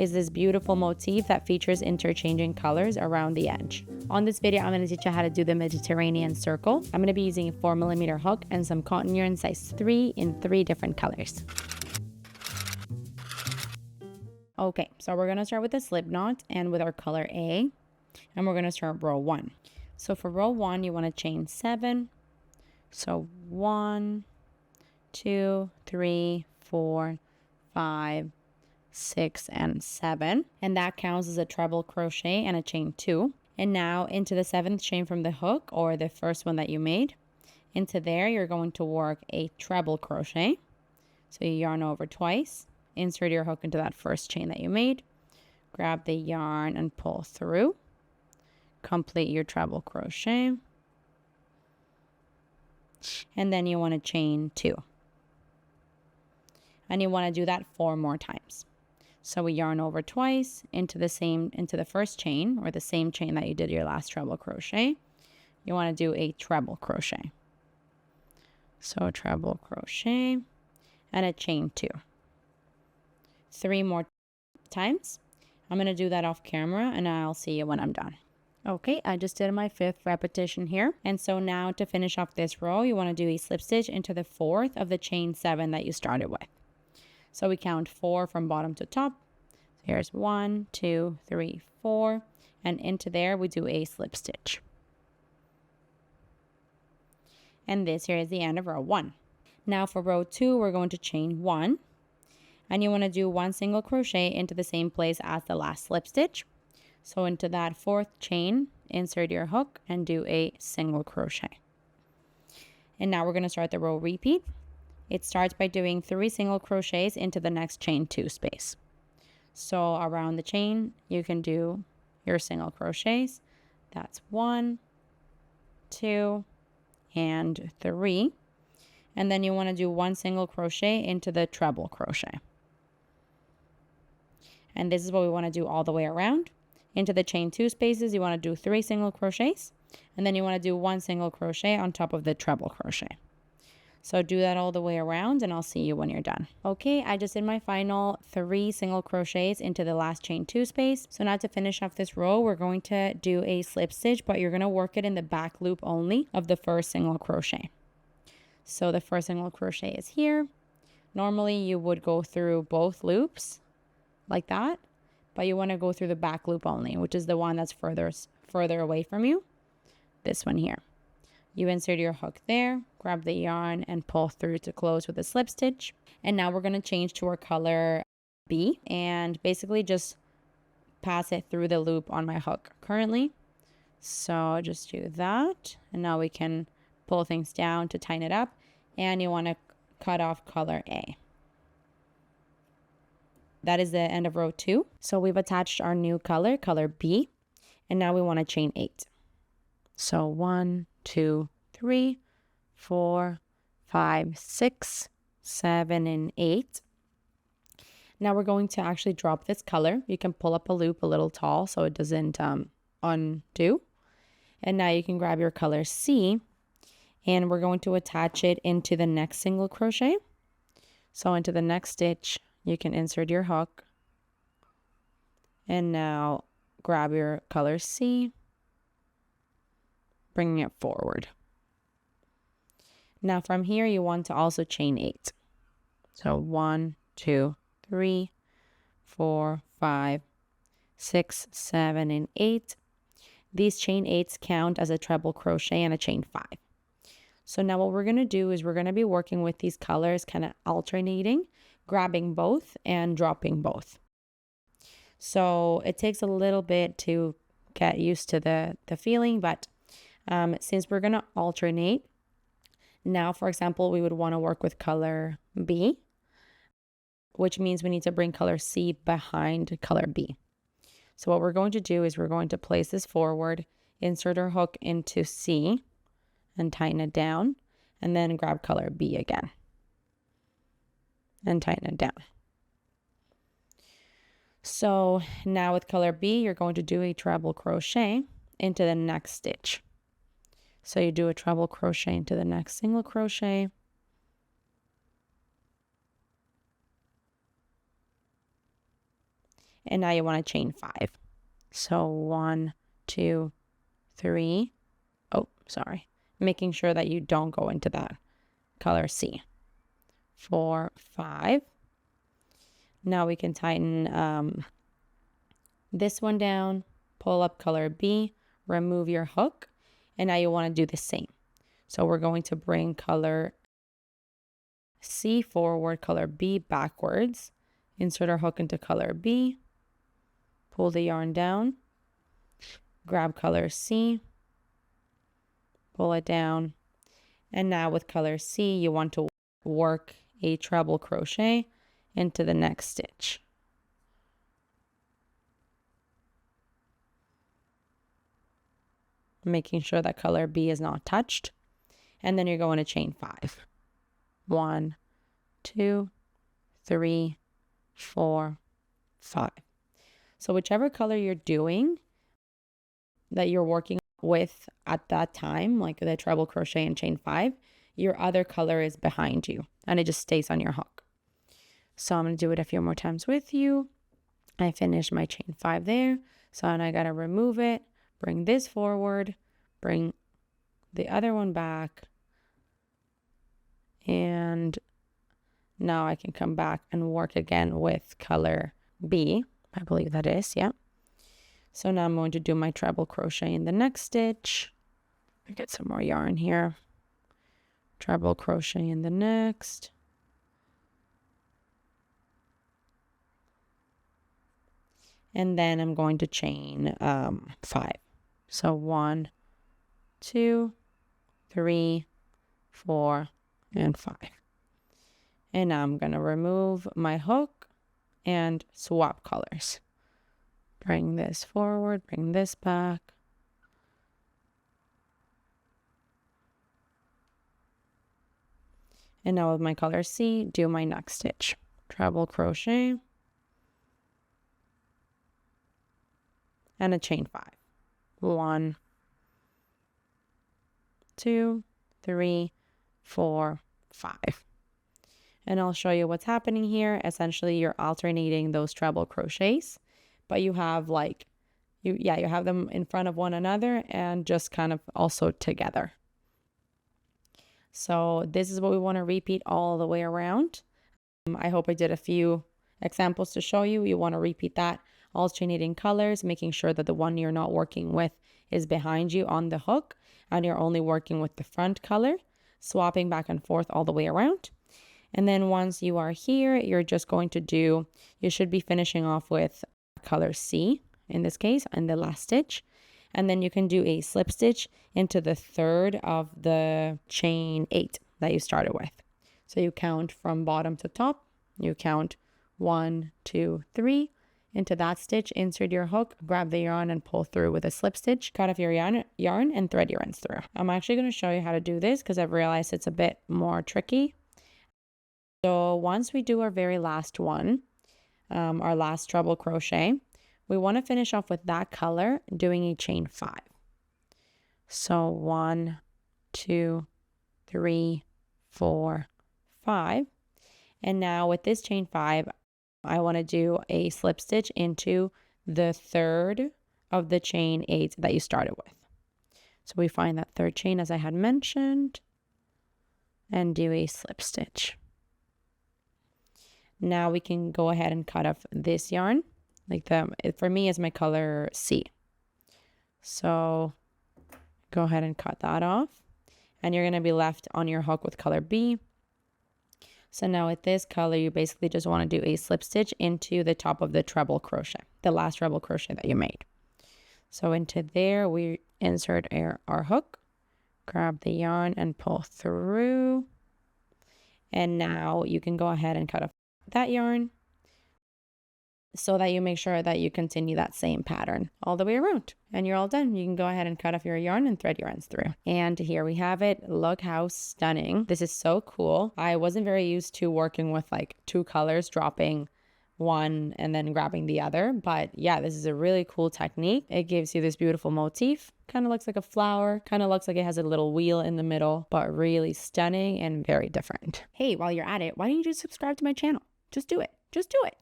is this beautiful motif that features interchanging colors around the edge. On this video, I'm going to teach you how to do the Mediterranean circle. I'm going to be using a 4mm hook and some cotton yarn size 3 in 3 different colors. Okay, so we're going to start with the slip knot and with our color A, and we're going to start row 1. So for row 1, you want to chain 7. So 1, 2, 3, 4, 5, 6, and 7. And that counts as a treble crochet and a chain 2. And now into the 7th chain from the hook, or the first one that you made. Into there, you're going to work a treble crochet. So you yarn over twice. Insert your hook into that first chain that you made. Grab the yarn and pull through. Complete your treble crochet. And then you want to chain 2. And you want to do that 4 more times. So we yarn over twice into the first chain, or the same chain that you did your last treble crochet. You want to do a treble crochet. So a treble crochet and a chain 2. 3 more times. I'm going to do that off camera and I'll see you when I'm done. Okay, I just did my 5th repetition here. And so now to finish off this row, you want to do a slip stitch into the 4th of the chain 7 that you started with. So we count 4 from bottom to top. Here's 1, 2, 3, 4. And into there we do a slip stitch. And this here is the end of row 1. Now for row 2, we're going to chain 1. And you want to do 1 single crochet into the same place as the last slip stitch. So into that 4th chain, insert your hook and do a single crochet. And now we're going to start the row repeat. It starts by doing 3 single crochets into the next chain 2 space. So around the chain, you can do your single crochets. That's 1, 2, and 3. And then you want to do 1 single crochet into the treble crochet. And this is what we want to do all the way around. Into the chain 2 spaces, you want to do 3 single crochets. And then you want to do 1 single crochet on top of the treble crochet. So do that all the way around and I'll see you when you're done. Okay, I just did my final 3 single crochets into the last chain 2 space. So now to finish off this row, we're going to do a slip stitch, but you're going to work it in the back loop only of the first single crochet. So the first single crochet is here. Normally you would go through both loops like that, but you want to go through the back loop only, which is the one that's further away from you. This one here. You insert your hook there, grab the yarn and pull through to close with a slip stitch. And now we're going to change to our color B and basically just pass it through the loop on my hook currently. So just do that. And now we can pull things down to tighten it up. And you want to cut off color A. That is the end of row 2. So we've attached our new color, color B. And now we want to chain 8. So 1, 2, 3, 4, 5, 6, 7, and 8. Now we're going to actually drop this color. You can pull up a loop a little tall so it doesn't undo. And now you can grab your color C and we're going to attach it into the next single crochet. So into the next stitch, you can insert your hook and now grab your color C, bringing it forward. Now from here, you want to also chain 8. So 1, 2, 3, 4, 5, 6, 7, and 8. These chain 8s count as a treble crochet and a chain 5. So now what we're going to do is we're going to be working with these colors, kind of alternating, grabbing both and dropping both. So it takes a little bit to get used to the feeling, but since we're going to alternate, now, for example, we would want to work with color B, which means we need to bring color C behind color B. So what we're going to do is we're going to place this forward, insert our hook into C and tighten it down, and then grab color B again and tighten it down. So now with color B, you're going to do a treble crochet into the next stitch. So you do a treble crochet into the next single crochet, And now you want to chain 5. So 1, 2, 3. Oh, sorry. Making sure that you don't go into that color C. 4, 5. Now we can tighten this one down, pull up color B, remove your hook, and now you want to do the same. So we're going to bring color C forward, color B backwards, insert our hook into color B, pull the yarn down, grab color C, pull it down, and now with color C, you want to work a treble crochet into the next stitch. Making sure that color B is not touched, and then you're going to chain 5. 1, 2, 3, 4, 5. So whichever color you're doing that you're working with at that time, like the treble crochet and chain 5, your other color is behind you and it just stays on your hook. So I'm going to do it a few more times with you. I finished my chain 5 there. So now I got to remove it, bring this forward, bring the other one back, and now I can come back and work again with color B. I believe that is, yeah. So now I'm going to do my treble crochet in the next stitch. Get some more yarn here. Treble crochet in the next. And then I'm going to chain 5. So 1, 2, 3, 4, and 5. And now I'm going to remove my hook and swap colors. Bring this forward, bring this back. And now with my color C, do my next stitch. Treble crochet. And a chain 5. 1, 2, 3, 4, 5. And I'll show you what's happening here. Essentially, you're alternating those treble crochets, but you have like, you have them in front of one another and just kind of also together. So this is what we want to repeat all the way around. I hope I did a few examples to show you. You want to repeat that, alternating colors, making sure that the one you're not working with is behind you on the hook and you're only working with the front color, swapping back and forth all the way around. And then once you are here, you're just going to do, you should be finishing off with color C in this case, in the last stitch. And then you can do a slip stitch into the third of the chain 8 that you started with. So you count from bottom to top, you count 1, 2, 3, into that stitch, insert your hook, grab the yarn and pull through with a slip stitch, cut off your yarn and thread your ends through. I'm actually going to show you how to do this because I've realized it's a bit more tricky. So once we do our very last one, our last treble crochet, we want to finish off with that color doing a chain 5. So 1, 2, 3, 4, 5. And now with this chain 5, I want to do a slip stitch into the third of the chain 8 that you started with. So we find that third chain as I had mentioned and do a slip stitch. Now we can go ahead and cut off this yarn. For me is my color C. So go ahead and cut that off. And you're going to be left on your hook with color B. So now with this color, you basically just want to do a slip stitch into the top of the treble crochet, the last treble crochet that you made. So into there, we insert our hook, grab the yarn and pull through. And now you can go ahead and cut off that yarn so that you make sure that you continue that same pattern all the way around and you're all done. You can go ahead and cut off your yarn and thread your ends through. And here we have it. Look how stunning. This is so cool. I wasn't very used to working with like 2 colors, dropping one and then grabbing the other. But yeah, this is a really cool technique. It gives you this beautiful motif. Kind of looks like a flower, kind of looks like it has a little wheel in the middle, but really stunning and very different. Hey, while you're at it, why don't you just subscribe to my channel? Just do it. Just do it.